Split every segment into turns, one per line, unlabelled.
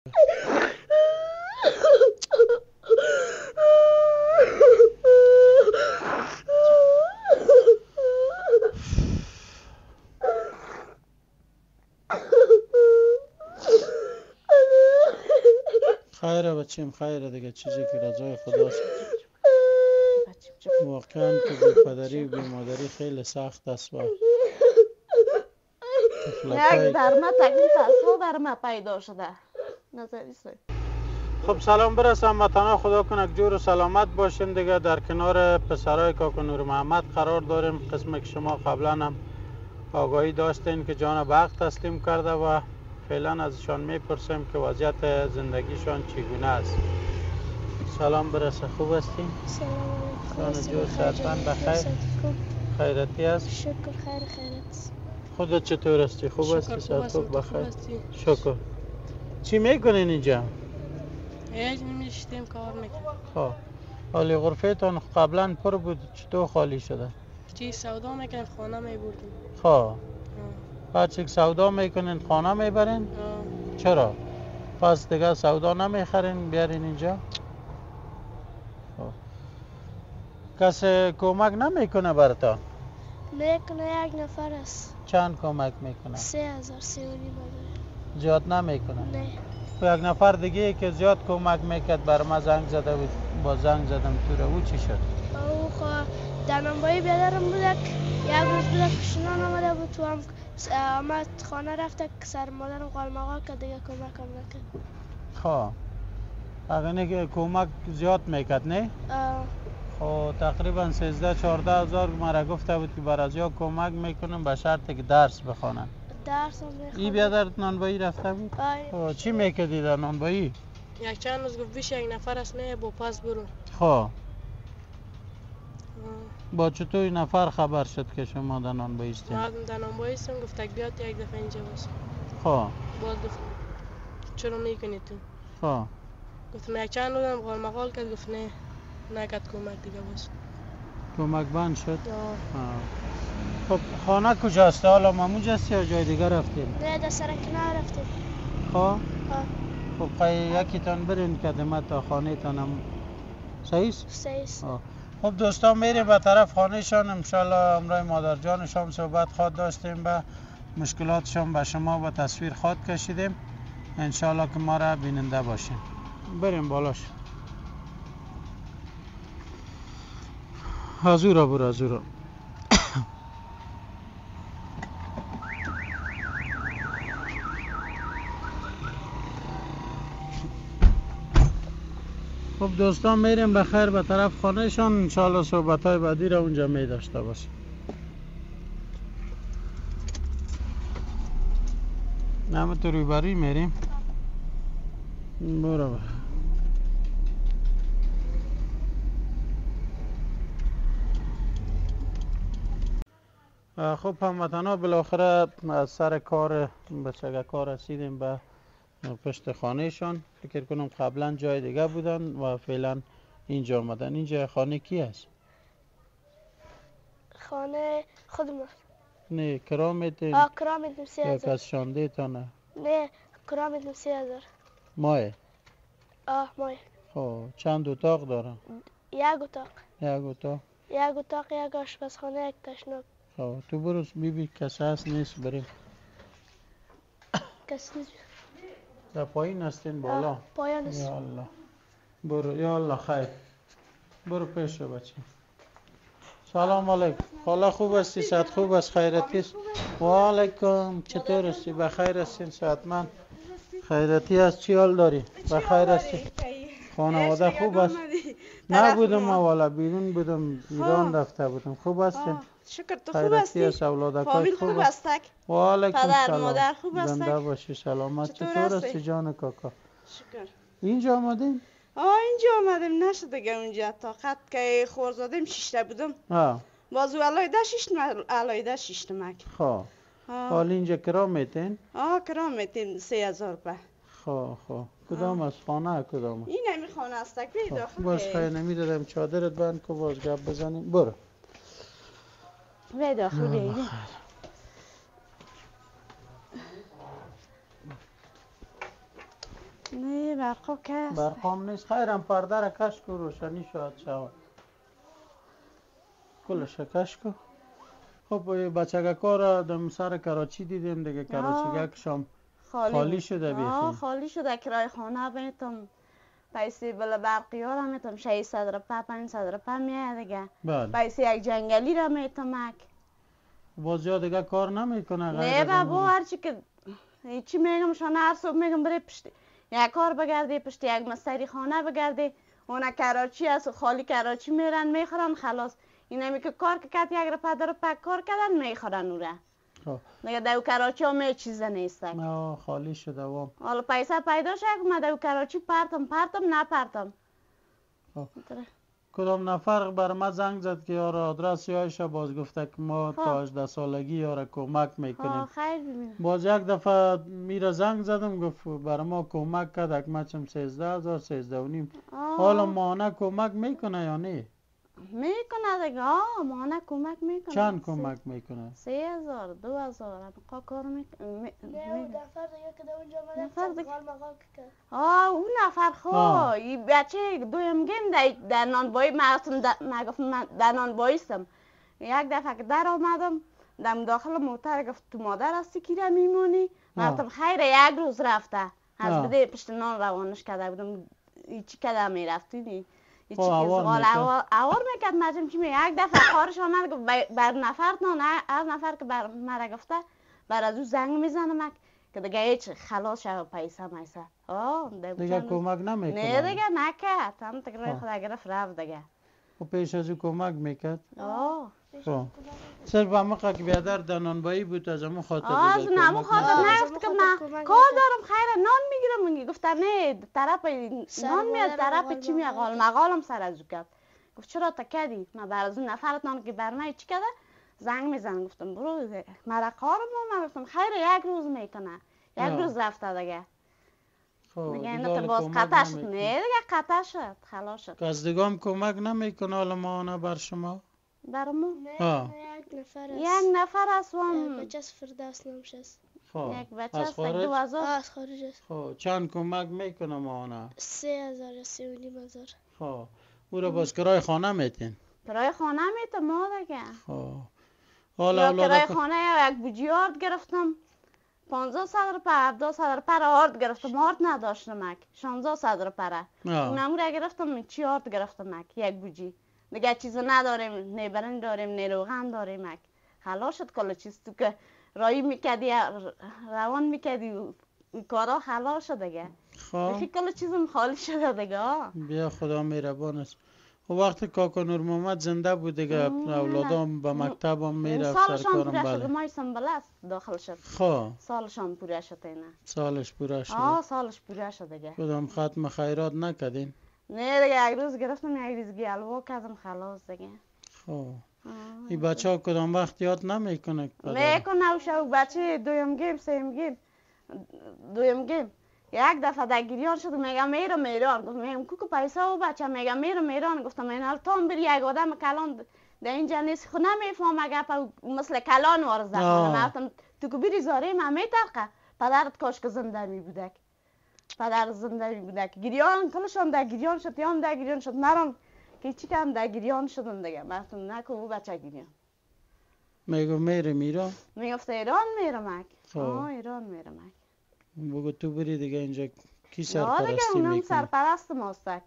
خیره بچیم، خیره دیگه، چیزی که رضای خداست. واقعا که بی پدری و بی مادری خیلی سخت است و
یک در ما تکلیف از تو در ما پیدا شده. نظری سه.
خب سلام برسم متنا، خدا کنه جور و سلامت باشین دیگه. در کنار پسرای کاکا نور محمد قرار داریم. قسمی که شما قبلا هم آگاهی داشتین که جان به حق تسلیم کرده و فعلا ازشان میپرسیم که وضعیت زندگیشان چگونه است. سلام برسه، خوب هستی؟
سلام علیکم.
جان جور صحتمند بخیر؟ خیرتی است؟
شکر خیرت.
خودت چطور هستی؟ خوب هستی؟ صحت خوب بخیر؟ شکر. چی میکنین اینجا؟
هیچ نمیشتیم کار میکنیم.
خب حالی غرفتان قبلا پر بود، چطور خالی شده؟
چی سودا میکنیم خانه میبردیم.
خب بعد چه سودا میکنین خانه میبرین؟ چرا؟ پس دیگه سودا نمیخرین بیارین اینجا؟ خب کسی کمک نمیکنه براتان؟
میکنه، یک نفر است.
چند کمک میکنه؟
3000 بداره.
زیاد نمیکنه؟
نه.
یک نفر دیگه که زیاد کمک میکرد بر ما زنگ زده بود، با زنگ زدم تو رو، او چی شد؟
او خواه دنبایی بیادرم بود، یک روز بود کشنان آمده بود تو هم آمد خانه رفته که سر مادرم قالمقال که دیگه کمک هم نکرد.
خب اگه که کمک زیاد میکرد نه؟ خب تقریبا 13-14 هزار مرا گفته بود که بر از یا کمک میکنم به شرطی که درس بخونن.
درس هم میخونم.
ای بیادر نانبایی رفته بود؟ خب چی میکردی در نانبایی؟
یک چند روز گفت بیش یک نفر است نه با پس برو.
خب با چطور این نفر خبر شد که شما در نانبایی استین؟
در نانبایی استم، گفت بیاد یک دفعه اینجا باش.
خب
باز گفت چرا میکنی تو؟
خب
گفتم یک چند روزم قالمقال کرد، گفت نه نکرد کمک دیگه باش.
کمک بند شد؟ خب خانه کجاست؟ حالا مامونجا هستی یا جای دیگه رفتیم؟
نه در سرکنار رفتیم.
خب یکی تان برین که دمت تا خانه تانم صحیح؟
صحیح.
خب دوستان میریم به طرف خانه شان. انشالله امرای مادر جانشان صحبت خواد داشتیم، به مشکلاتشان به شما به تصویر خواد کشیدیم. انشالله که ما را بیننده باشیم. بریم بالاش. حضورا برو حضورا. خب دوستان میریم بخیر به طرف خانه شان. انشالله صحبت های بعدی را اونجا می داشته باشیم. نمه تو روبروی میریم. برو خب هموطنا بالاخره از سر کار به چگکار رسیدیم به پشت خانه شان. فکر کنم قبلا جای دیگه بودن و فعلا اینجا آمدن. اینجا خانه کی است؟
خانه خودم.
نه کرا میدین؟
کرا میدیم 3000.
یا کس شانده تا نه؟
نه کرا میدیم 3000.
ماه؟
ماه.
خب چند اتاق دارن؟
یک اتاق. یک اتاق، یک آشپزخانه، یک تشناب.
خب تو برو ببین کسی هست نیست بریم.
کسی نیست.
در پایین هستین بالا؟
پایین است.
یا الله برو. یا الله خیر. برو پیش بچه. سلام علیکم. خاله خوب هستی؟ صحت خوب است؟ خیرتی است؟ و علیکم. چطور هستی؟ بخیر هستین؟ صحتمند؟ خیرتی است؟ چی حال داری؟ بخیر هستی؟ خانواده خوب است؟ نبودم والا، بیرون بودم، ایران رفته بودم. خوب هستین؟
شکر. تو خوب هستی؟ فامیل خوب است؟
و علیکم
پدر
سلام.
مادر خوب است؟
زنده باشی سلامت. چطور هستی جان کاکا؟
شکر.
اینجا آمدین؟
اینجا آمدیم، نشد دیگه اونجا طاقت که خورزادیم 6 تا بودم. بازو علایده 6 علایده 6 تمک.
خب حال اینجا کرا میتین؟
کرا میتین 3000 روپیه.
خب کدام از خانه کدام؟
این نمی خانه است که داخل.
باز خیر نمیدادم چادرت بند که باز گپ بزنیم. برو
وی داخل بیاییم. نه برقا که
برقام نیست. خیرم پرده را کش کن روشنی شاید شود. کلش کش کن. خب بچگه کار دم سر کراچی دیدیم دیگه. کراچی یک شام خالی شده بیخی.
خالی شده. کرای خانه بیتم پیسه بلا برقی ها را میتم 600 روپه 500 روپه میاد دیگه. پیسه یک جنگلی را میتم.
باز جا دیگه کار نمیکنه؟
نه بابا هرچی که چی میگم شانه هر صبح میگم بره پشت یک کار بگردی پشت یک مستری خانه بگردی. اونا کراچی است خالی کراچی میرن میخورن خلاص. اینمی که کار که کت یک روپه 2 روپه کار کردن میخورن اورا. دیگه دو کراچی هم یه چیز نیست.
خالی شده وام.
حالا پیسه پیدا شد ما دو کراچی پرتم نپرتم.
کدام نفر بر ما زنگ زد که یار آدرس یایش باز گفته که ما تا 18 سالگی یار کمک میکنیم.
خیر ببینم.
باز یک دفعه میره زنگ زدم گفت بر ما کمک کرد اکمچم 13,000 13,500. حالا ماهانه کمک میکنه یا نه؟
میکنه دیگه. ماهانه کمک میکنه.
چند کمک میکنه؟
3,000 2,000 هم کار میکنه.
نه نفر دیگه که در اونجا مدد مقال کرد.
اون نفر خو این بچه دویم گیم در نانبایی من در نانباییستم. یک دفعه که در آمدم دم داخل موتر گفت تو مادر هستی کی را میمونی؟ گفتم خیر یک روز رفته از بده پشت نان روانش کرده بودم. چی کده میرفتی نی؟ چی که زغال اوار میکرد مجم چی یک دفعه کارش آمد گفت بر نفر نان از نفر که بر مرا گفته بر از او زنگ میزنم که دیگه هیچ خلاص شد پیسه میسه.
دیگه کمک نمیکنه؟
نه دیگه نکرد. هم تکرار خدا گرفت رفت دیگه.
و پیش از او کمک میکرد؟ صرف همه که بیادر در نانبایی بود از همون خاطر
از همون خاطر نگفت که من کار دارم خیره نان میگیرم میگی. گفت نه طرف نان میاد طرف چی میاد مقالم سر از او کرد. گفت چرا تکدی؟ من بر از اون نفرت نان که بر من چی کرده؟ زنگ میزنم گفتم برو مرا کارم من گفتم خیره یک روز میکنه. یک روز رفته دیگه. دیگه اینو باز قطع شد. نه دیگه قطع شد خلاص شد.
از دیگه هم کمک نمیکنه حالا ماهانه بر شما؟
برامو؟
نه یک نفر است.
یک نفر است وام.
بچه از فردوس نامش است.
یک بچه است 2,000.
از خارج است.
چند کمک میکنه ماهانه؟
3,000 یا 3,500.
او را باز کرای خانه میتین؟
کرای خانه میتم ما دیگه.
حالا
کرای خانه یک بوجی آرد گرفتم 500 روپه 700 روپه را آرد گرفتم. آرد نداشتم 1600 روپه را اونم را گرفتم. چی آرد گرفتم یک بوجی دیگه چیز نداریم. نه برنج داریم نه روغن داریم. خلاص شد کل چیز تو که رایی میکردی روان میکردی کارا خلاص شد دیگه. دیگه کل چیزم خالی شده دیگه.
بیا خدا مهربان است. و وقتی کاکا نور محمد زنده بود دیگه اولادام به مکتب هم میرفت سرکارم.
بله مای سنبله داخل شد. سالشان پوره شد اینا.
سالش پوره شد.
سالش پوره شد دیگه.
کدام ختم خیرات نکردین؟
نه دیگه یک روز گرفتم یک روز گلوا کردم خلاص دیگه.
این بچه ها کدام وقت یاد نمیکنه؟
میکنه اوشا بچه دویم گیم سیم گیم دویم گیم یک دفعه در گریان شد میگم میرم ایران. گفتم میگم کوکو پیسه و بچه میگم میرم ایران. گفتم این تا هم بری یک آدم کلان در اینجا نیست خود نمیفهم اگر مثل کلان وارز دخانه. گفتم تو که بری زاره من میترقه پدرت کاش که زنده می بودک. پدر زنده می بودک. گریان کلشان در گریان شد یام در گریان شد. مرام که چی کم در گریان شدن دیگه. گفتم نکو او بچه گریان.
میگم میرم ایران؟
میگفت ایران میرم ایران میرم.
بگو تو بری دیگه اینجا کی سرپرستی میکنه؟
اونم سرپرست ماستک.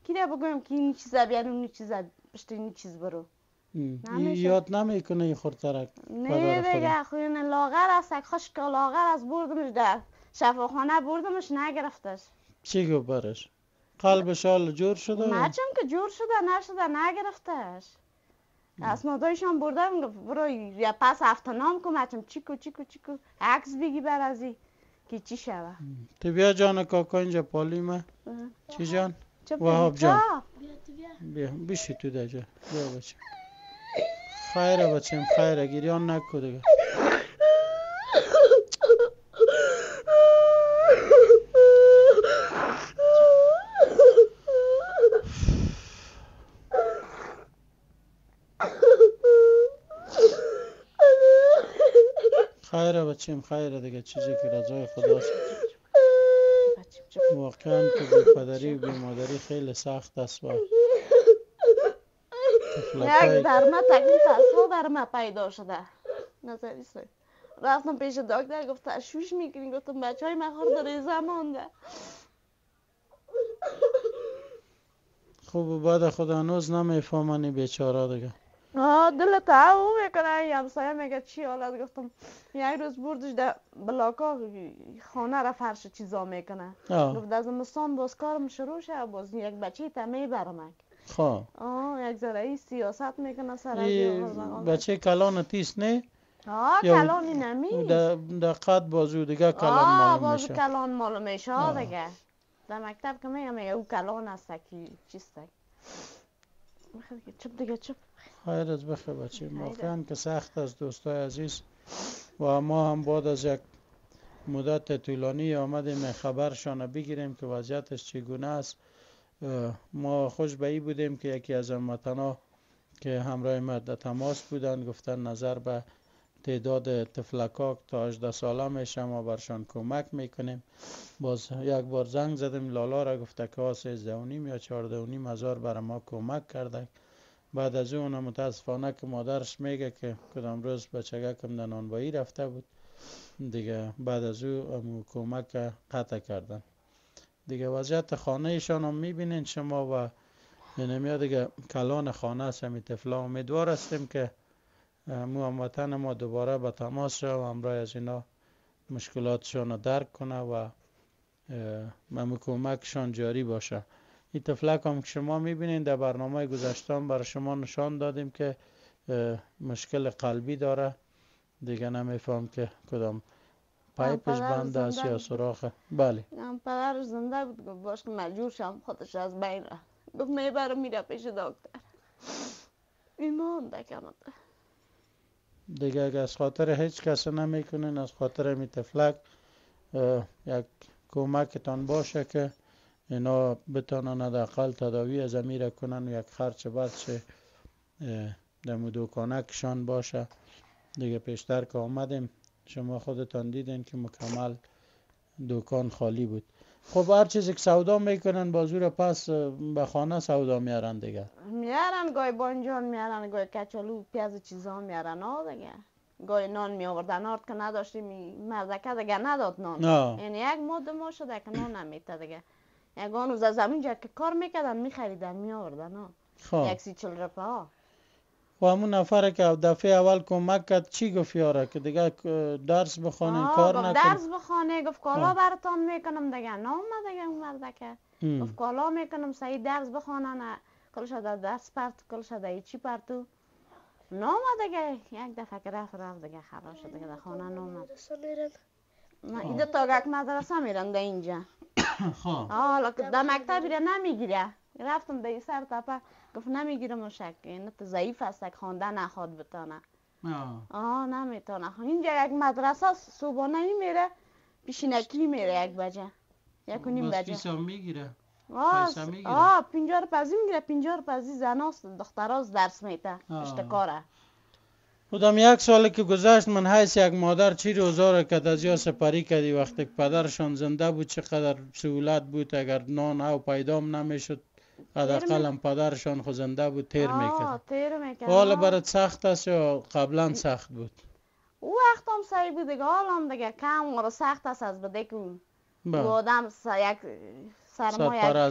کی ده بگویم که این چیزا بیار اون چیزا پشت این چیز برو.
یاد نمیکنه این خورترک؟
نه دیگه خوین لاغر است. خوش که لاغر از بردمش در شفاخانه بردمش نگرفتش.
چی گفت برش؟ قلبش حال جور شده؟
نچم که جور شده نشده نگرفتش. اسنادایشان بردم گفت برو یا پس هفتنام کن بچم چیکو عکس بگی بر ازی که چی شوه.
تو بیا جان کاکا اینجا پالیمه. چی جان؟ وهاب جان بیا بیشی تو در جا. بیا بچه خیره بچم خیره گریان نکو دیگه. خیره بچیم خیره دیگه چیزی که رضای خداست.
چپ.
واقعا که بی پدری و بی مادری خیلی سخت است و
یک
طفلکای
در ما تکلیف اصلا در ما پیدا شده. نظری سوی رفتم پیش دکتر، گفت تشویش میکنی. گفتم بچه های من خورده ریزه مانده.
خوب بعد خدا هنوز نمیفهمنی بیچاره دیگه.
دلت او میکنه. یه همسایه میگه چی حالت؟ گفتم یک روز بردش در بلاکا خانه را فرش چیزا میکنه. گفت از زمستان باز کارم شروع شه، باز یک بچه تا میبرم.
خب
یک ذره ای سیاست میکنه سر
بچه کلان تیست نه؟
کلانی نمیست.
در قد بازو دیگه کلان معلوم میشه.
بازو کلان معلوم میشه دیگه. در مکتب که میگم او کلان است که چیست. چپ دیگه چپ.
خیر از بخیر بچه. واقعا که سخت است دوستای عزیز و ما هم بعد از یک مدت طولانی آمدیم خبرشان بگیریم که وضعیتش چگونه است. ما خوش به این بودیم که یکی از هموطنا که همراه ما در تماس بودن گفتن نظر به تعداد طفلکا تا 18 ساله میشه ما برشان کمک میکنیم. باز یک بار زنگ زدیم لالا را، گفته که 13.5 یا 14.5 هزار برای ما کمک کرده. بعد از اون متاسفانه که مادرش میگه که کدام روز بچگکم در نانوایی رفته بود دیگه، بعد از او کمک قطع کردن دیگه. وضعیت خانه ایشان هم میبینین شما و نمیاد دیگه کلان خانه است همین طفلا. امیدوار هستیم که هموطن ما دوباره به تماس شد و همراه از اینا مشکلاتشان رو درک کنه و کمکشان جاری باشه. این طفلک هم که شما میبینین در برنامه گذشته برای شما نشان دادیم که مشکل قلبی داره دیگه، نمیفهم که کدام پایپش بنده است یا سوراخه. بله
پدرش زنده بود. گفت باش که مجبور شم خودش از بین رفت. گفت میبرم میره پیش دکتر. ایمان دکمت
دیگه اگه از خاطر هیچ کس نمیکنین، از خاطر می طفلک یک کمکتان باشه که اینا بتانن حداقل تداوی از امیر کنن و یک خرچ برچه در دکانکشان باشه دیگه. پیشتر که آمدیم شما خودتان دیدین که مکمل دکان خالی بود. خب هر چیزی که سودا میکنن بازور پس به خانه سودا میارن دیگه.
میارن گاهی بانجان میارن، گاهی کچالو پیاز چیزا میارن دیگه. گاهی نان میآوردن آرد که نداشتیم مردکه دیگه نداد نان. یعنی یک ماده ما شده که نان نمیته دیگه. یگان روز از زمین که کار میکردن میخریدن میآوردن. یک 30-40 روپیه.
و همون نفره که دفعه اول کمک کرد چی گفت یاره که دیگه درس بخونین کار نکن؟
درس بخونه. گفت کالا براتان میکنم دیگه. نام دیگه اون مردکه گفت کالا میکنم صحیح درس بخونن. کلش در درس پرت، کلش در چی پرتو نام دیگه. یک دفعه که رفت دیگه خبر شد دیگه در خانه نام. ایده تا گک مدرسه میرن در اینجا. حالا که در مکتب بیره نمیگیره. رفتم در سر تپه گفت نمیگیرم و شک اینه تو ضعیف است که خوانده نخواد بتانه. نمیتونه. اینجا یک مدرسه صبحانه میره پیشینکی میره 1 بجه 1:30 بجه.
پیسا میگیره؟
50 روپیه میگیره. 50 روپیه زناست دختراست درس میته اشتکاره.
بودم 1 سال که گذشت من حیث یک مادر چی روزا که از یا سپری کردی وقتی که پدرشان زنده بود چقدر سهولت بود. اگر نان او پیدام نمیشد حداقل هم پدرشان خو زنده بود تیر میکرد. حالا برات سخت است یا قبلا سخت بود؟
او وقت هم صحیح بود دیگه. حالا هم دیگه کم و سخت است از بده که آدم یک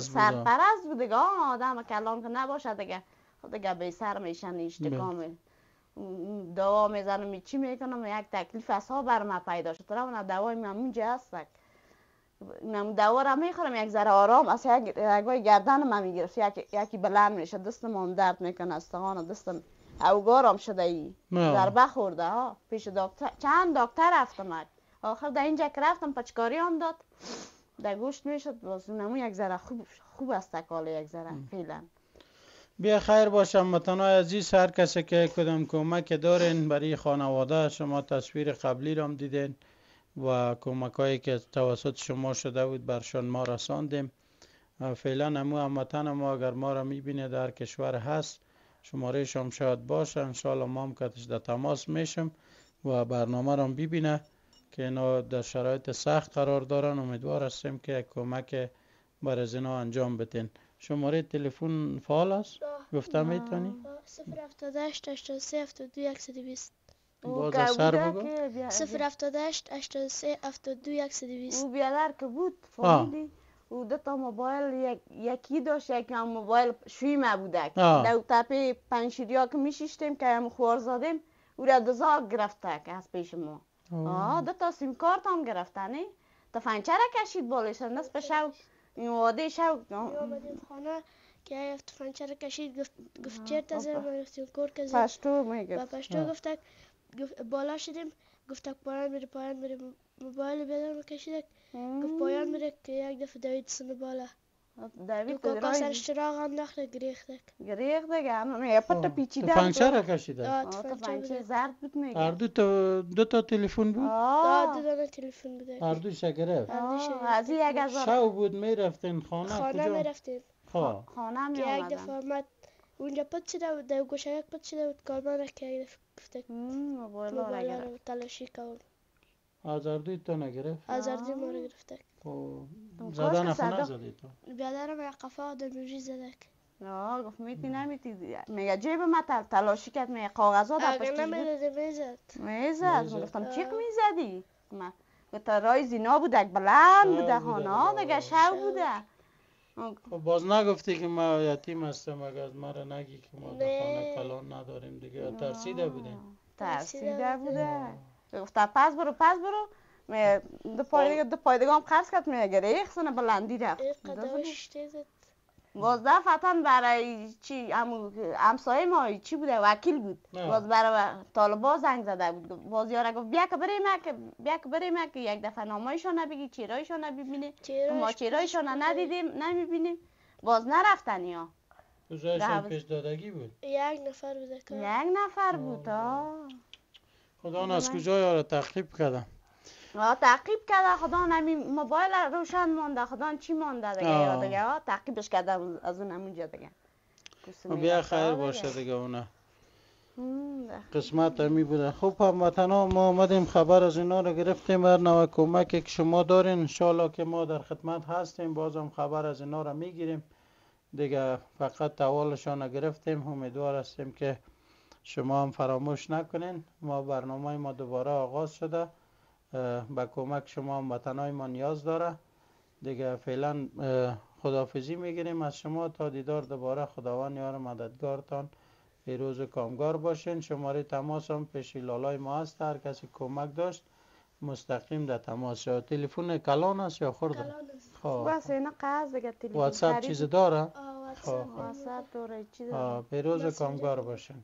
سرپرست بود دیگه. آدم کلان که نباشه دیگه دیگه بی سر میشن اشتکام دوا میزنم چی میکنم یک تکلیف اصلا بر ما پیدا شد. اون دوای من اونجا هست. من دوا را میخورم یک ذره آرام از یکای گردن من میگرفت یکی بلند میشه دستم هم درد میکنه استخوان دستم اوگارم شده ای ضربه خورده پیش دکتر چند دکتر رفتم. آخر در اینجا که رفتم پچکاری هم داد در گوشت میشد باز نمون یک ذره خوب است کاله یک ذره فعلا.
بیا خیر باشم متنای عزیز. هر کسی که کدام کمک دارین برای خانواده شما تصویر قبلی رو هم دیدین و کمکایی که توسط شما شده بود برشان ما رساندیم. فعلا هموطن ما اگر ما را میبینه در کشور هست شماره شما شاید باشه انشالله ما هم کتش در تماس میشم و برنامه را ببینه که اینا در شرایط سخت قرار دارن. امیدوار هستیم که کمک بر از اینا انجام بدین. شماره تلفن فعال است؟ گفتم میتونی؟
078 83 72 120.
باز از سر بگو.
078 83 72 120.
او بیادر که بود فهمیدی؟ او دو تا موبایل یکی داشت، یکی هم موبایل شویمه بودک. در تپه پنشیریا که میشیشتیم که هم خوار زدیم او را دزاق گرفته که از پیش ما. دو تا سیم کارت هم گرفته نه؟ تا فنچه را کشید بالش نصف شو این واده شو
آمدیم خانه که یفت فنچه را کشید گفت چیر تزر ما گفتیم کور که زد
پشتو میگفت
و پشتو گفتک بالا شدیم گفتک پایان میره موبایل بیادر ما کشیدک گفت پایان میره که یک دفعه دوید سن بالا
دوید
کاکا سرش چراغ انداخته گریختک
یه پتا پیچیده
تو فنچه را کشیده؟
تو فنچه زرد بود میگه.
هر دو تا تلفن بود؟
دو تا تلفن بود.
هر دوش گرفت؟
از یک هزار
شو بود میرفتین خانه
میرفتیم
خانه
که یک دفعه آمد اونجا پت شده بود در گوشه یک پت شده بود کارمان را که یک دفعه گفتک
موبایل را
تلاشی کن
آزاردوی تو نگرفت؟
آزاردوی ما رو گرفتک
زدن خونه زدی تو؟
بیادرم یک قفه آدموجی زدک
گفت میتی نمیتی میگه جیب ما تلاشی کرد میگه کاغذات در پشتش بود
نمیداده
میزد گفتم چیق میزدی گفت رای زینا بودک بلند بوده خانه دیگه شو بوده
خب باز نگفتی که ما یتیم هستم اگر از ما را نگی که ما در خانه کلان نداریم دیگه ترسیده بودیم
ترسیده بوده گفت پس برو دو پایدگام خرس کرد میگه ریخسونه بلندی رفت باز دفتن برای چی همسایه ما چی بوده وکیل بود باز برای طالبا زنگ زده بود باز یاره گفت بیا که بریم که یک دفعه نامایشان نبگی چیرایشان نبینی ما چیرایشان نمیبینیم باز نرفتن یا
روزایشان پیش دادگی بود
یک
نفر بود
خدا از کجا یاره تعقیب کردم
تعقیب کرده خدا نمی موبایل روشن مانده خدا چی مانده دیگه تعقیبش کرده از اون همونجا دیگه
بیا خیر باشه دیگه اونه قسمت همی بوده. خب هموطنا ما آمدیم خبر از اینا رو گرفتیم هر نوع کمکی که شما دارین انشالله که ما در خدمت هستیم بازم خبر از اینا رو میگیریم دیگه فقط اولشان گرفتیم امیدوار هستیم که شما هم فراموش نکنین ما برنامه ما دوباره آغاز شده با کمک شما هموطنای ما نیاز داره دیگه فعلا خداحافظی میگیریم از شما تا دیدار دوباره خداوند یار مددگارتان پیروز و کامگار باشین شماره تماس هم پیش لالای ما هست هر کسی کمک داشت مستقیم در تماس شد تلفن کلان است یا خورده
بس اینا قرض دیگه تلفن
واتساپ چیز داره
واتساپ داره چیز
پیروز و کامگار باشین